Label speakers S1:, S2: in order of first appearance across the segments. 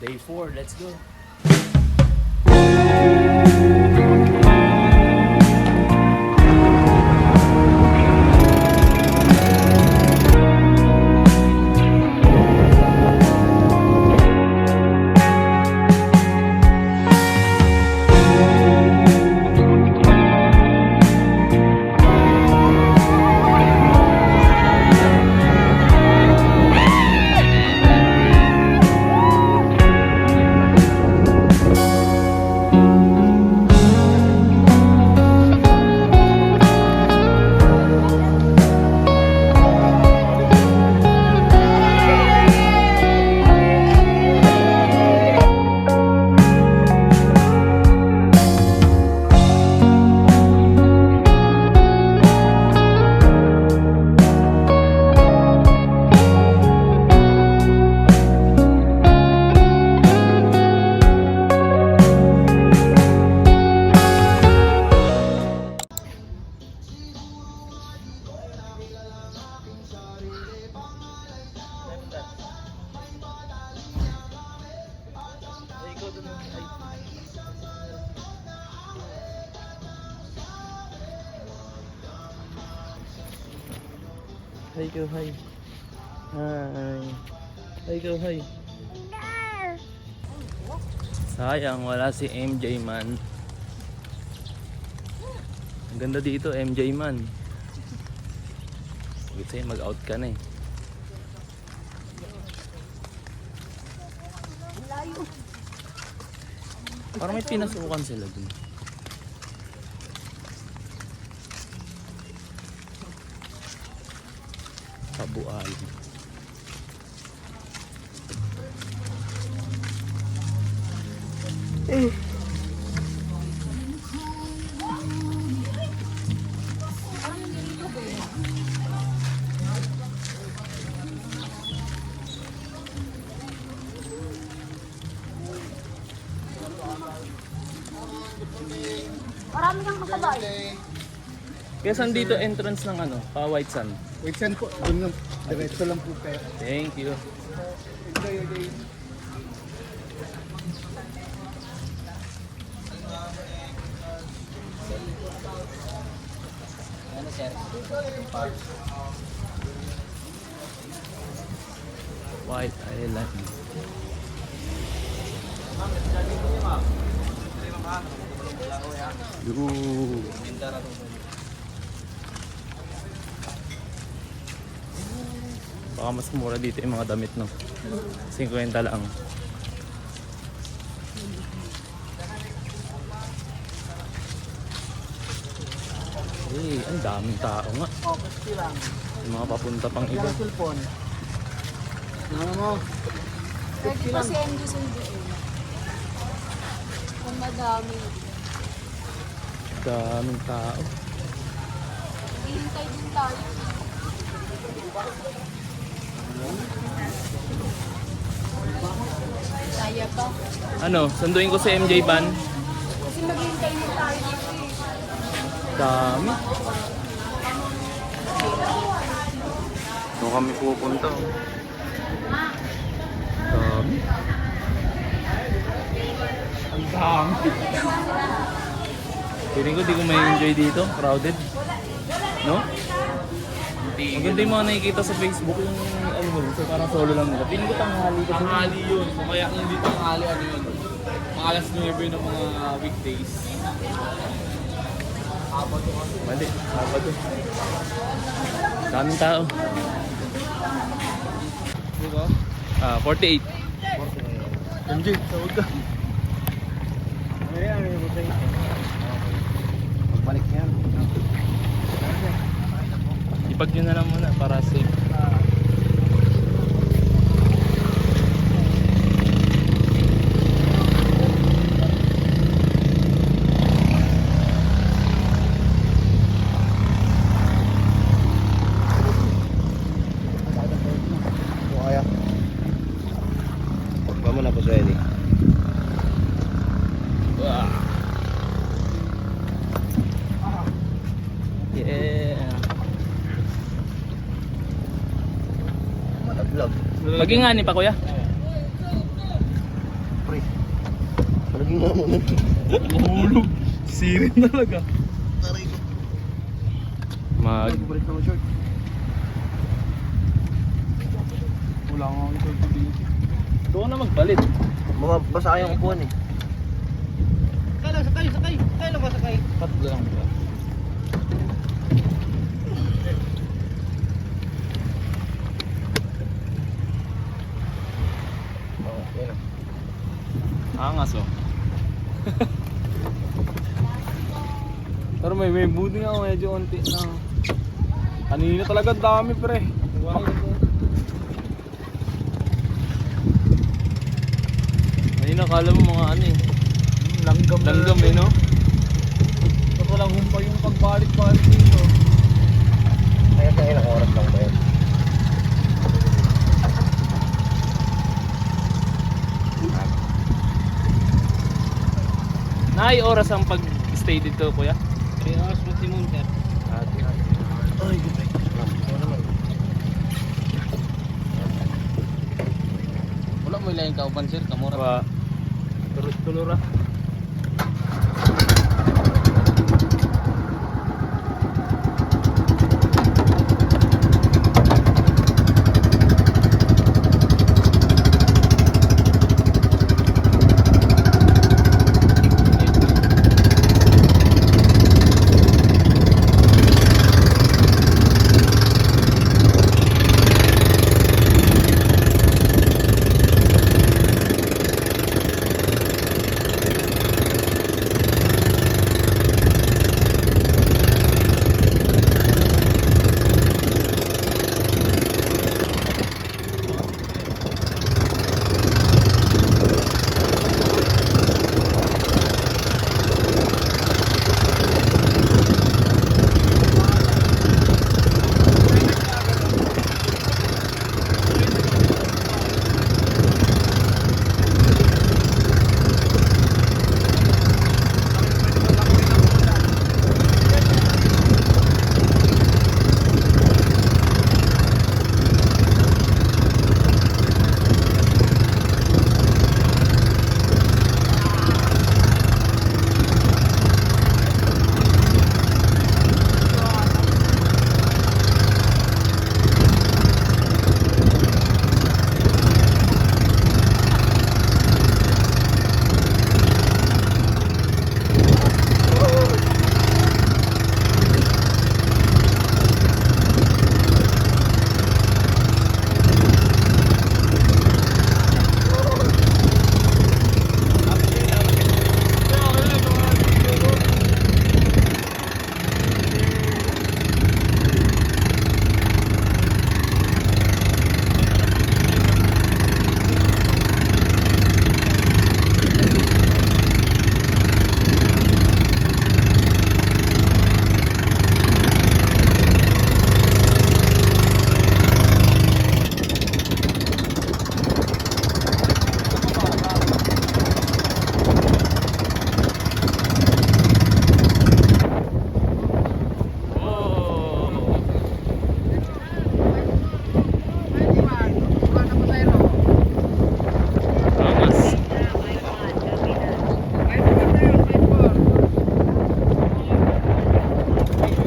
S1: Day 4, let's go. Hi go, hi. Hi. Hi go, hi. Sayang, wala si MJ man. Ang ganda dito, MJ man. Huwag sa'yo, mag-out ka na eh. Parang may pinasukan sila dun. Kabuay.
S2: Marami kang kasabay.
S1: Kaya saan dito entrance ng ano? White Sand?
S3: Wait, saan po? Doon lang. Diretso lang po kayo.
S1: Thank you. White Island. Yoo. Baka mas mura dito yung mga damit, no? 50 lang. Eh, ang daming tao nga.
S3: Oh, kasi lang.
S1: Yung mga papunta pang iba.
S3: Ilang sulpon? Ano mo?
S2: Pwede pa si MJ sunduin. Kung madami.
S1: Daming tao.
S2: Hihintay din tayo. Kaya pa.
S1: Ano, sunduin ko si MJ Van.
S2: Kasi maghihintay din tayo dito eh.
S1: Dami. Doon kami pupunta. Dami. Ang dami. Feeling ko di ko may enjoy dito. Crowded. No? Ang ganda yung mga nakikita sa Facebook yung ano mo, so parang solo lang nila. Feeling ko tanghali kasi.
S4: Tanghali yun. Kung kaya hindi tanghali, ano yun? Mga alas 9 ng mga weekdays.
S1: Mali, Sabado. Daming tao.
S4: Diba?
S1: 48.
S3: MJ, tawag ka. Ano yung butay? Magbalik yan.
S1: Ipag nyo na lang muna para safe.
S3: Kaya. Huwag mo na po, Swelly.
S1: Wow. Yeah.
S3: Vlog.
S1: Maging nga ni pa kuya. Mahulog. Sirit talaga.
S3: Balik na mo short.
S4: Wala nga ako ito dito.
S1: Doon na magpalit.
S3: Mabasa kayong upuan eh. Sakay lang ba sakay?
S4: Tatlo lang ba?
S1: Angas oh.
S4: Pero may buti nga medyo onti na. Kanina talaga dami pre.
S1: Ayun, nakala mo mga ano eh.
S4: Langgam
S1: Langgam eh, no?
S4: Tapos walang humpay yung pagbalik-balik dito.
S3: Kaya sa ilang oras lang ba yun?
S1: Naay oras ang pag-stay dito, kuya?
S4: 3 hours maximum sir.
S1: Ay, gutay.
S4: Wala mo ilang kauban sir, kamura.
S1: Ba, tulura.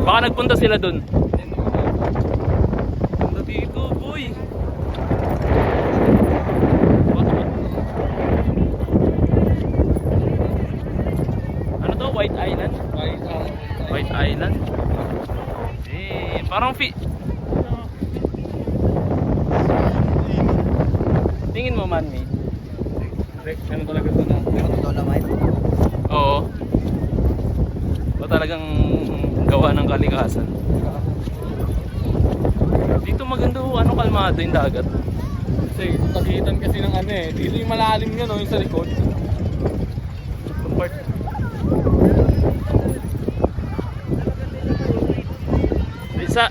S1: Baka nagpunta sila dun. Punta dito, boy. Ano to? White Island? White Island. Eh, parang tingin mo man, eh.
S4: Ano talaga ito na?
S3: Pero totoo naman.
S1: Oo. O talagang gawa ng kalikasan. Dito maganda ho, ano, kalmado yung dagat.
S4: Kasi tagitan kasi ng ano eh. Dito yung malalim nga no, yung sa likod. Yung part.
S1: Isa.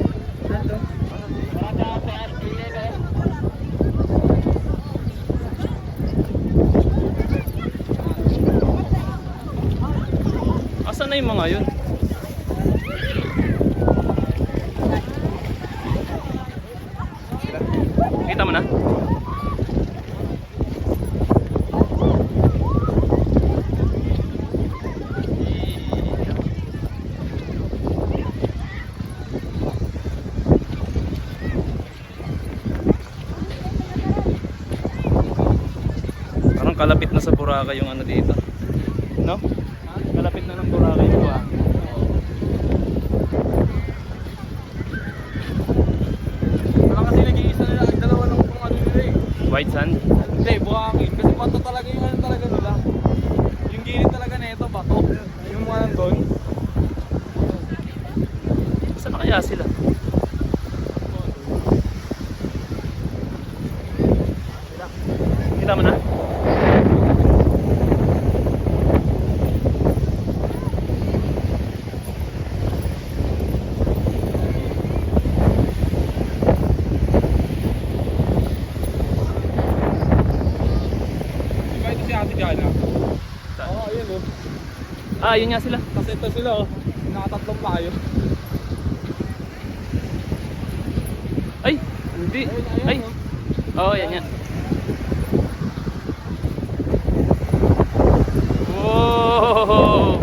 S1: Asan na yung mga yun? Kita mo na? kalapit na sa Boracay yung ano dito. No? Kalapit na ng Boracay yung buhangin.
S4: Wala kasi nag-iisa nila, ang dalawa ng kung ano nila eh.
S1: White sand?
S4: Hindi, buhangin. Kasi bato talaga yung ano talaga nila. Yung gilid talaga na ito, bato. Yung mga nandun.
S1: Saan na kaya sila? Kita mo na?
S4: Di ba ito si Ate Jana?
S1: Saan?
S4: Oo, ayun oh.
S1: Ah, yun nga sila.
S4: Kasi ito sila oh. Nakatatlong payo.
S1: Ay! Hindi! Ay! Oo, yan yan. Wow!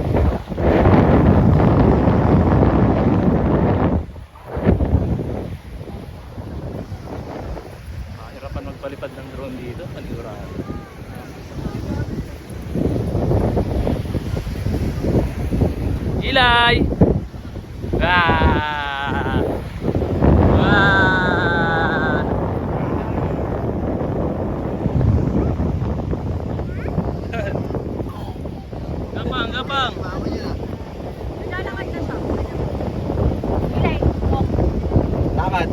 S1: Mahirapan magpalipad ng drone dito, panigurado. Ilay! Ah! Ah! Gapang, gapang!
S2: Naglalakad na siya. Ilay, walk.
S3: Lakad.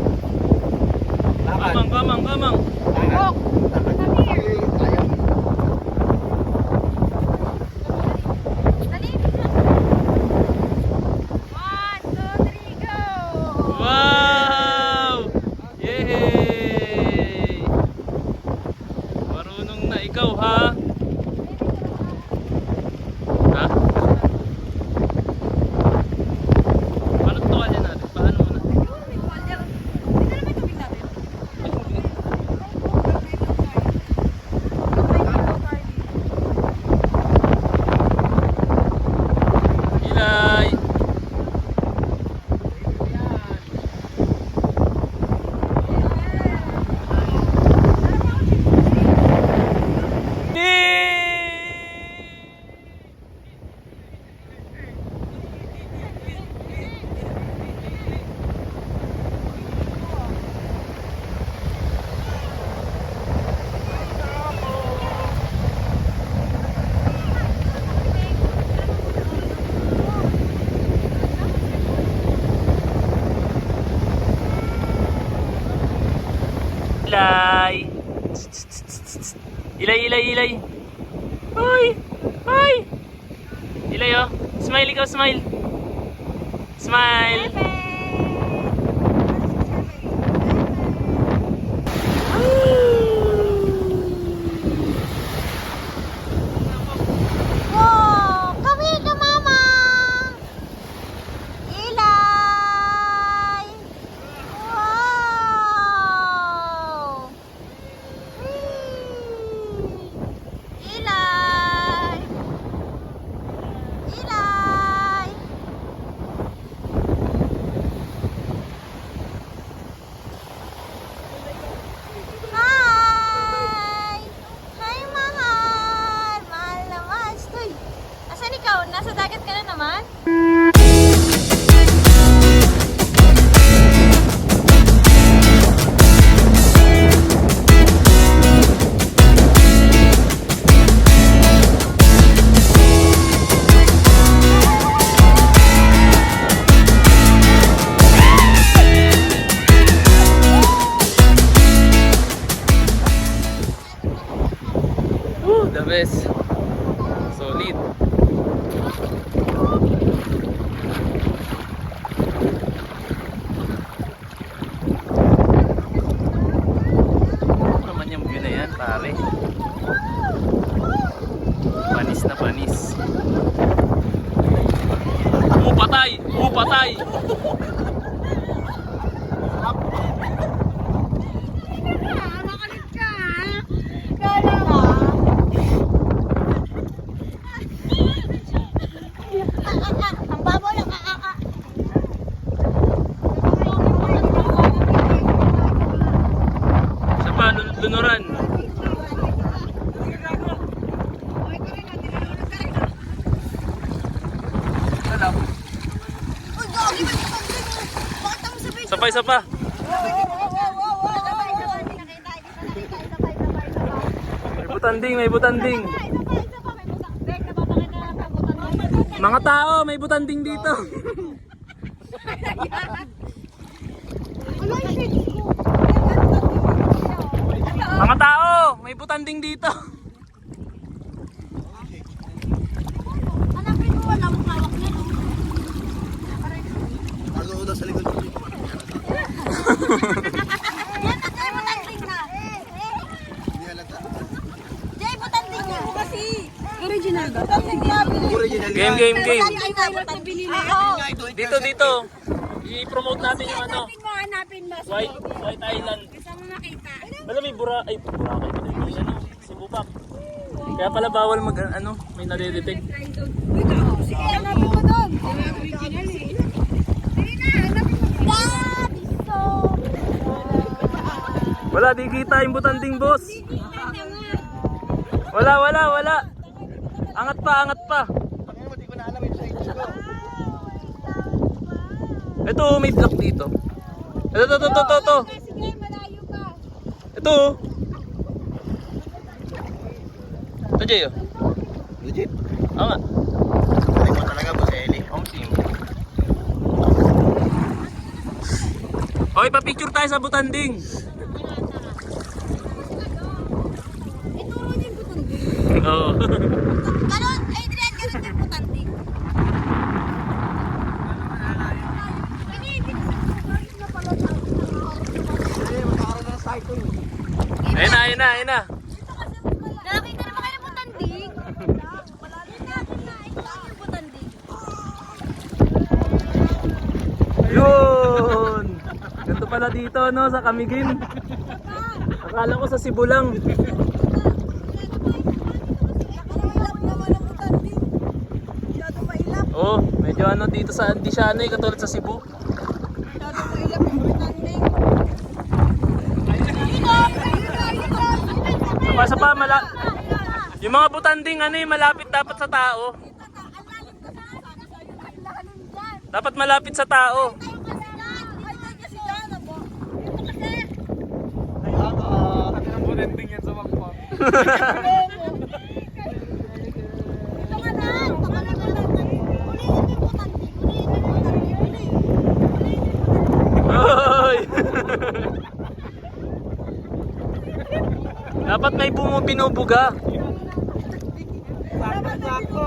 S3: Lakad.
S1: Kamang, kamang, kamang!
S3: Lakad.
S2: Come here. Dali. 1, 2, 3, go!
S1: Wow! Yay! Marunong na ikaw, ha? Ha? Paano tutukan yan natin? Paano muna? Ilay! Ilay! Ilay, ilay, ilay! Hoy! Hoy! Ilay, oh! Smile ikaw, smile! Smile!
S2: Wow! Come here ka, Mama! Ilay! Wow! Ilay! Ilay! Hi! Hi, mahal! Mahal naman. Uy! Asan ikaw? Nasa dagat ka na naman?
S1: The best! Solid! Ano naman yung view na yan, pare? Panis na panis. Patay! Patay!
S2: Makalit ka, ha? Kala ka? Ang babaw lang,
S1: Sa pa, lunuran. isa pa. May butanding, may butanding. Mga tao, may butanding dito. Mga tao, may butanding dito.
S2: Hanapin mo, wala mong hawak na.
S3: Ano daw sa likod?
S2: Yan, Jay, butanding na.
S3: Hindi halata.
S2: Jay, butanding na. Kasi, original ba? Butanding na.
S3: Original
S1: Game, game, game.
S2: Butanding na, butanding na. Oo.
S1: Dito, dito. I-promote natin yung ano.
S2: Hanapin mo, hanapin mo.
S1: White Island.
S2: Gusto mo makita.
S1: Alam, may Boracay pa rin. May ano, Cebu-Pac. Kaya pala bawal mag, ano, may nadedetect.
S2: Sige, hanapin mo doon. Original eh. Sige na, hanapin mo. God, so...
S1: Wala, di kita yung butanding, boss. Wala, wala, wala. Angat pa, angat pa.
S3: Ano mo, di ko na alam yung size ko.
S1: Ito, may block dito. Ito.
S2: Sige, malayo ka.
S1: Ito. Ito, Jay, oh.
S3: Legit.
S1: Oo nga.
S3: Ano mo talaga, Boss Eli?
S1: Okay, pa-picture tayo sa butanding.
S2: Ituro niyo yung butanding.
S1: Oo.
S2: Karon, Adrian, ganun yung butanding.
S1: Ayun na, ayun na, ayun na.
S2: Nakakita naman kayo ng butanding. Ito yung butanding.
S1: Yun! Ganito pala dito, no, sa Camiguin. Akala ko sa Cebu lang. Oh, medyo ano dito sa Antisiano eh, katulad sa Cebu. Sa pa, yung mga butanding ano eh, malapit dapat sa tao. Dapat malapit sa tao.
S4: Butanding yan sa Macpam.
S1: Hoy! Dapat may binubuga.
S4: Sakto-sakto.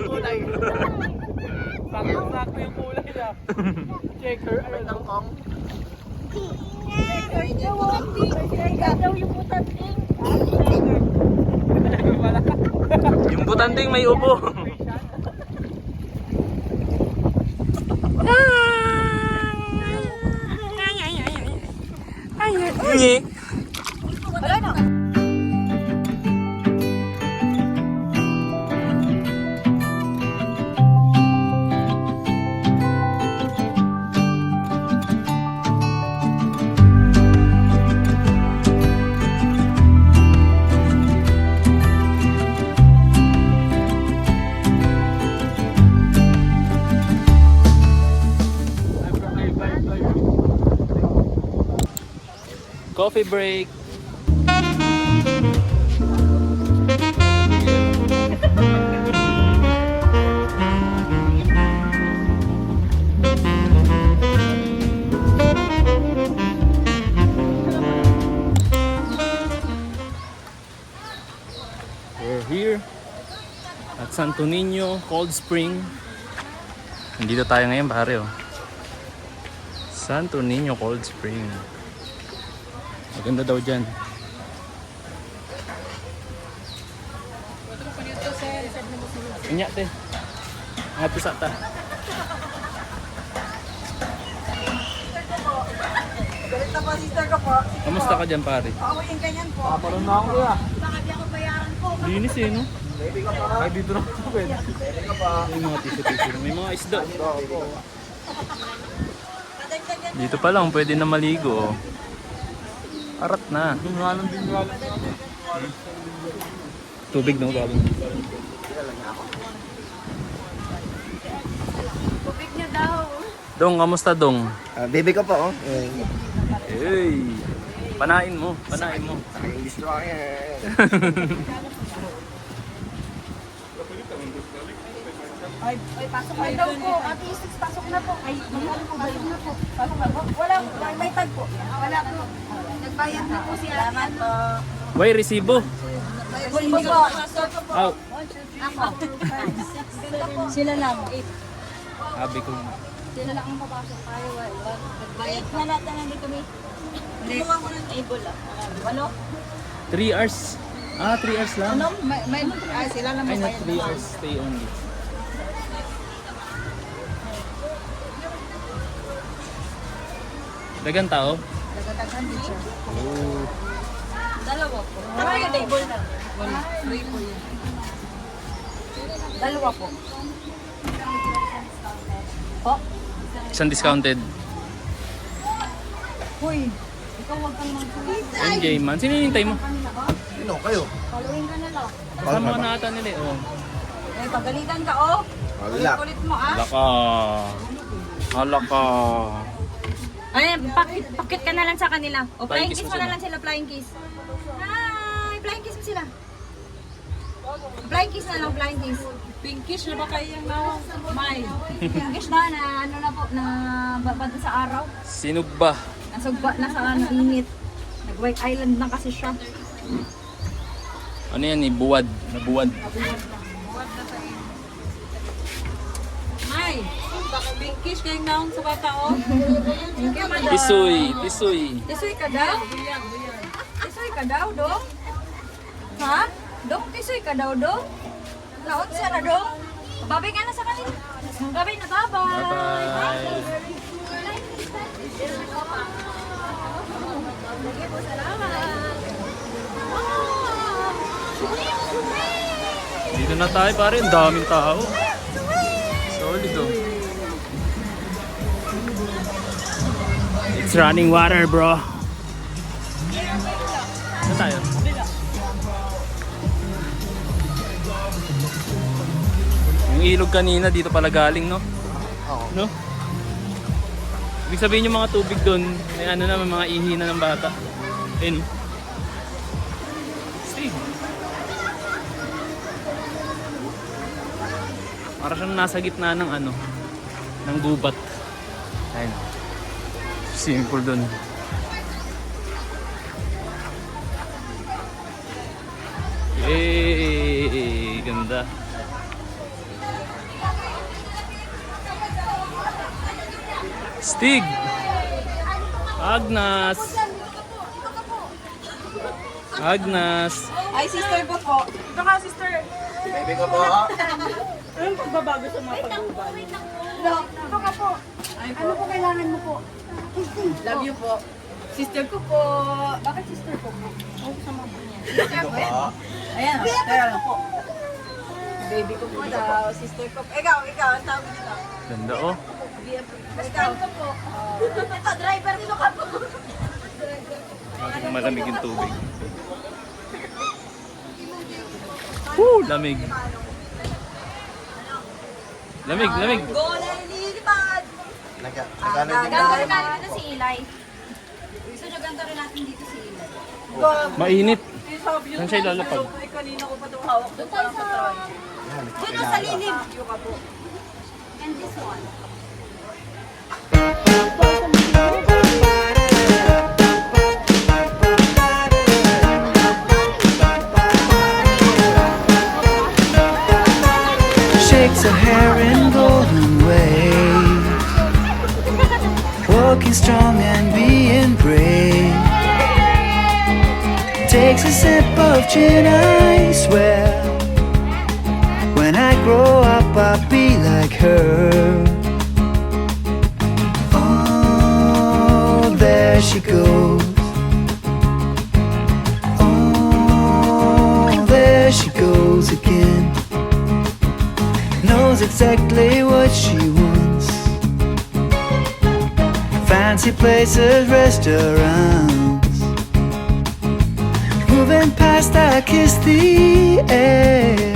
S4: Kulay. Sakto-sakto yung kulay niya. Checker, ayun ang kong.
S1: Yung butanding may upo. Ngi. Coffee break. We're here at Santo Niño Cold Spring. Nandito tayo ngayon, pare, oh. Santo Niño Cold Spring. Maganda daw dyan. Inya, te. Angat ko sa ta.
S5: Galit na pa, sister ko po.
S1: Kamusta ka dyan, pare?
S5: Ako yung ganyan po.
S4: Paparoon na ako kuya.
S2: Baka di ako bayaran po.
S1: Linis eh, no?
S4: Ay, dito na ako pwede.
S1: May mga tissue. May mga isda. Dito pa lang, pwede na maligo. Oh. Arat na.
S4: Dungalan din nga lang.
S1: Tubig, no? Galing.
S2: Tubig niya daw.
S1: Dong, kamusta Dong?
S3: Baby ko po, oh.
S1: Hey! Panain mo, panain mo.
S3: English to ako
S5: Ay, pasok na daw po. Ate Isis, pasok na po. Ay, magkano po ba yun? Pasok na po. Wala po. May tag po. Wala po. Nagbayad na po si ate. Salamat po.
S1: Way, resibo.
S5: Hindi po.
S1: Aw,
S5: Ako. Sila lang.
S1: sabi ko.
S5: Sila lang ang papasok tayo. Nagbayad na lahat na nandito kami. Kumuha ko ng table. Walo?
S1: 3 hours. 3 hours lang.
S5: Ano? Ay, sila lang
S1: Ay, not
S5: magbayad.
S1: 3 hours. Stay only. Dagan tao?
S5: Nagkataghan din siya.
S1: Oh.
S5: Dalawa po. Tama yung table na. Wala. Three po yun. Dalawa po. Po?
S1: Isang discounted.
S5: Uy, ikaw huwag kang mag-ulit.
S1: MJ man. Sino hinihintay mo?
S3: Sino kayo?
S5: Following ka na lang.
S1: Kasama ka na ata nila eh. Oh.
S5: Eh, pagalitan ka, oh.
S3: Wala.
S5: Kulit mo, ah.
S1: Laka. Halaka.
S2: Ay, pakit ka na lang sa kanila. O,
S1: Flying
S2: flying
S1: kiss
S2: kiss
S1: mo
S2: mo na
S1: sila.
S2: lang sila, flying kiss. Hi! Flying kiss mo sila. Flying kiss na lang, flying kiss.
S5: Pinkish na ba kayo na? May.
S2: Pinkish na, ano na po, na babad sa araw.
S1: Sinugba.
S2: Nasugba na sa init. Nag-White Island na kasi siya.
S1: Ano yan eh? Buwad. Nabuwad.
S5: May. Pinkish kayo na sa bata, oh.
S2: Thank you, madam.
S1: Tisoy. Tisoy.
S2: Tisoy ka daw? Tisoy ka daw, dong? Ha? Dong, tisoy ka daw, dong? Naon siya na, dong? Babay ka na sa kanila. Babay na, babay.
S1: Bye-bye.
S2: Sige po, salamat.
S1: Dito na tayo pare. Ang daming tao. Solid oh. It's running water, bro. Saan tayo? Yung ilog kanina dito pala galing, no?
S3: Oo.
S1: No? Ibig sabihin yung mga tubig doon, may ano na, may mga ihina ng bata. Ayun. Steve. Para siyang nasa gitna ng ano, ng gubat. Ayun. Simple doon. Yay! Ganda. Stig! Agnes! Agnes!
S5: Ay, sister ko po. Ito ka, sister.
S3: Baby ko po.
S5: Anong pagbabago sa mga pag-ubal? Ito ka po. Ano po kailangan mo po? Love you po. Sister ko po. Bakit sister ko po? Oh, sama po niya. Sister ko po. Ayan, sister ko po. Baby ko po daw, sister ko po. Ikaw, ang tawag nito.
S1: Ganda oh.
S5: Ikaw ko po. Ito, driver nito ka po.
S1: Malamig yung tubig. Woo! Lamig. Lamig, lamig.
S5: Go, lilipad!
S3: Nagano din
S2: Ganto rin natin dito si Eli. Gusto nyo ganto rin natin dito si Eli.
S1: Mainit.
S5: Sabi
S1: Saan siya ilalapag?
S5: Ay, kanina ko pa itong hawak. Doon tayo sa Troy.
S2: Dito sa lilim.
S5: Yung ka po.
S2: And this one.
S6: Shakes her hair in golden waves, walking strong and being brave. Takes a sip of gin, I swear. When I grow up, I'll be like her. Oh, there she goes. Oh, there she goes again. Knows exactly what she wants. Fancy places, restaurants. Moving past, I kiss the air.